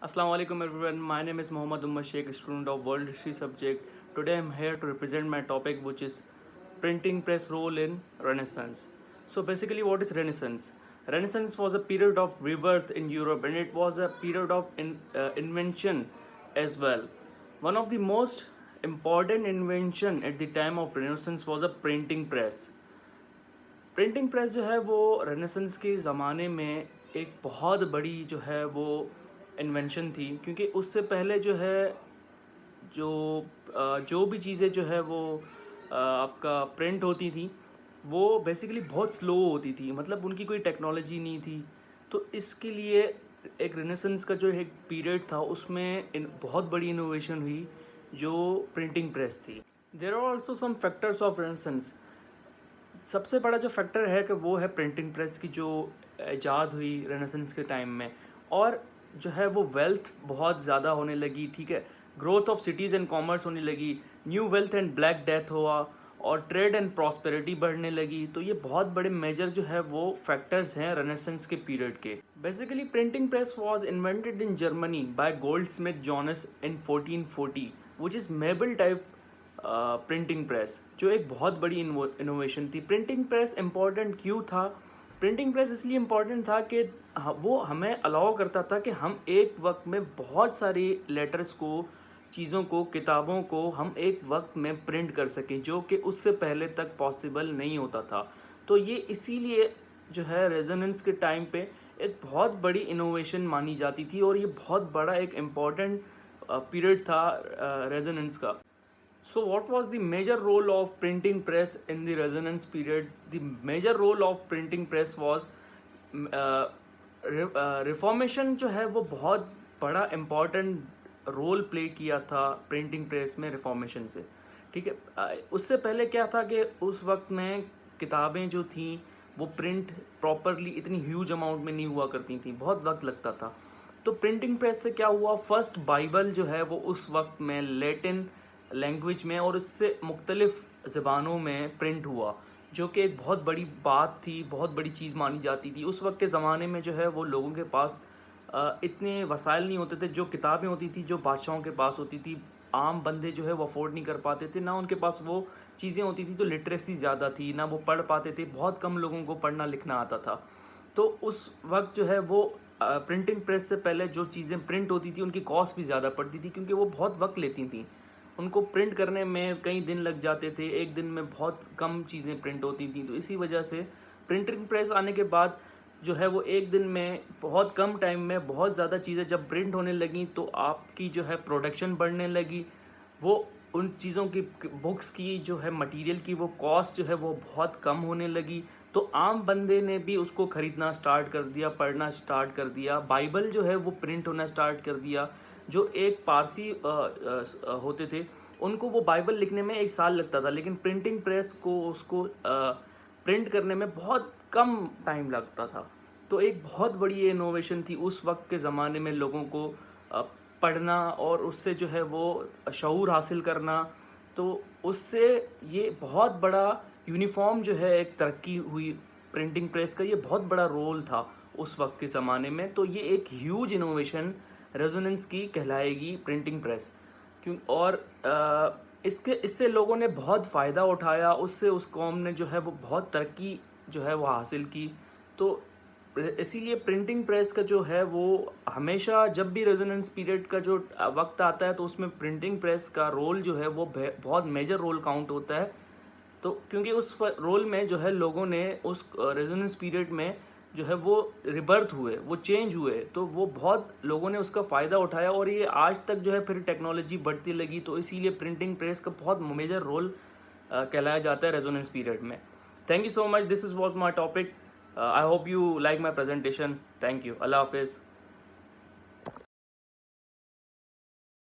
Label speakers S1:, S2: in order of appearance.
S1: Assalamu alaikum everyone. My name is Mohammad Ummar Sheikh, student of World History subject. Today I'm here to represent my topic, which is printing press role in Renaissance. So basically, what is Renaissance? Renaissance was a period of rebirth in Europe, and it was a period of invention as well. One of the most important invention at the time of Renaissance was a printing press. Printing press जो है वो renaissance के ज़माने में एक बहुत बड़ी जो है वो इन्वेंशन थी, क्योंकि उससे पहले जो है जो जो भी चीज़ें जो है वो आपका प्रिंट होती थी वो बेसिकली बहुत स्लो होती थी, मतलब उनकी कोई टेक्नोलॉजी नहीं थी। तो इसके लिए एक रेनेसेंस का जो एक पीरियड था उसमें बहुत बड़ी इनोवेशन हुई जो प्रिंटिंग प्रेस थी। There are also some factors of Renaissance. सबसे बड़ा जो फैक्टर है कि वो है प्रिंटिंग प्रेस की जो ईजाद हुई रेनेसेंस के टाइम में, और जो है वो वेल्थ बहुत ज़्यादा होने लगी, ठीक है। Growth of cities and commerce होने लगी, new wealth and black death हुआ, और ट्रेड एंड प्रॉस्पेरिटी बढ़ने लगी। तो ये बहुत बड़े मेजर जो है वो फैक्टर्स हैं रेनेसेंस के पीरियड के। Basically printing press was invented in Germany by goldsmith Johannes in 1440, which is movable type printing press, जो एक बहुत बड़ी इनोवेशन थी। प्रिंटिंग प्रेस इम्पॉर्टेंट क्यों था? प्रिंटिंग प्रेस इसलिए इम्पॉर्टेंट था कि वो हमें अलाउ करता था कि हम एक वक्त में बहुत सारी लेटर्स को, चीज़ों को, किताबों को हम एक वक्त में प्रिंट कर सकें, जो कि उससे पहले तक पॉसिबल नहीं होता था। तो ये इसीलिए जो है रेजोनेंस के टाइम पे एक बहुत बड़ी इनोवेशन मानी जाती थी, और ये बहुत बड़ा एक इम्पॉर्टेंट पीरियड था रेजोनेंस का। So what was the major role of printing press in the resonance period? The major role of printing press was reformation जो है वो बहुत बड़ा इम्पॉर्टेंट रोल प्ले किया था प्रिंटिंग प्रेस में रिफॉर्मेशन से, ठीक है। उससे पहले क्या था कि उस वक्त में किताबें जो थी वो प्रिंट प्रॉपरली इतनी ह्यूज अमाउंट में नहीं हुआ करती थी, बहुत वक्त लगता था। तो प्रिंटिंग प्रेस से क्या हुआ, फर्स्ट बाइबल जो है वो उस वक्त में लैटिन लैंग्वेज में और इससे मुख्तलिफ ज़बानों में प्रिंट हुआ, जो कि एक बहुत बड़ी बात थी, बहुत बड़ी चीज़ मानी जाती थी। उस वक्त के ज़माने में जो है वो लोगों के पास इतने वसाइल नहीं होते थे। जो किताबें होती थी जो बादशाहों के पास होती थी, आम बंदे जो है वो अफोर्ड नहीं कर पाते थे, ना उनके पास वो चीज़ें होती थी। तो लिटरेसी ज़्यादा थी, ना वो पढ़ पाते थे, बहुत कम लोगों को पढ़ना लिखना आता था। तो उस वक्त जो है वो प्रिंटिंग प्रेस से पहले जो चीज़ें प्रिंट होती थी उनकी कॉस्ट भी ज़्यादा पड़ती थी, क्योंकि वो बहुत वक्त लेती थी। उनको प्रिंट करने में कई दिन लग जाते थे, एक दिन में बहुत कम चीज़ें प्रिंट होती थी। तो इसी वजह से प्रिंटिंग प्रेस आने के बाद जो है वो एक दिन में बहुत कम टाइम में बहुत ज़्यादा चीज़ें जब प्रिंट होने लगी, तो आपकी जो है प्रोडक्शन बढ़ने लगी। वो उन चीज़ों की, बुक्स की जो है मटेरियल की वो कॉस्ट जो है वो बहुत कम होने लगी। तो आम बंदे ने भी उसको ख़रीदना स्टार्ट कर दिया, पढ़ना स्टार्ट कर दिया। बाइबल जो है वो प्रिंट होना स्टार्ट कर दिया। जो एक पारसी होते थे उनको वो बाइबल लिखने में 1 साल लगता था, लेकिन प्रिंटिंग प्रेस को उसको प्रिंट करने में बहुत कम टाइम लगता था। तो एक बहुत बड़ी इनोवेशन थी उस वक्त के ज़माने में, लोगों को पढ़ना और उससे जो है वो शऊर हासिल करना। तो उससे ये बहुत बड़ा यूनिफॉर्म जो है एक तरक्की हुई प्रिंटिंग प्रेस का, ये बहुत बड़ा रोल था उस वक्त के ज़माने में। तो ये एक ह्यूज इनोवेशन रेजोनेंस की कहलाएगी प्रिंटिंग प्रेस, क्यों। और इससे लोगों ने बहुत फ़ायदा उठाया, उससे उस कौम ने जो है वो बहुत तरक्की जो है वो हासिल की। तो इसीलिए प्रिंटिंग प्रेस का जो है वो हमेशा, जब भी रेजोनेंस पीरियड का जो वक्त आता है, तो उसमें प्रिंटिंग प्रेस का रोल जो है वो बहुत मेजर रोल काउंट होता है। तो क्योंकि उस रोल में जो है लोगों ने उस रेजोनेंस पीरियड में जो है वो रिबर्थ हुए, वो चेंज हुए, तो वो बहुत लोगों ने उसका फ़ायदा उठाया, और ये आज तक जो है फिर टेक्नोलॉजी बढ़ती लगी। तो इसीलिए प्रिंटिंग प्रेस का बहुत मेजर रोल कहलाया जाता है रेजोनेंस पीरियड में। Thank you so much, this is was my topic. I hope you like my presentation. Thank you, अल्लाह हाफिज़।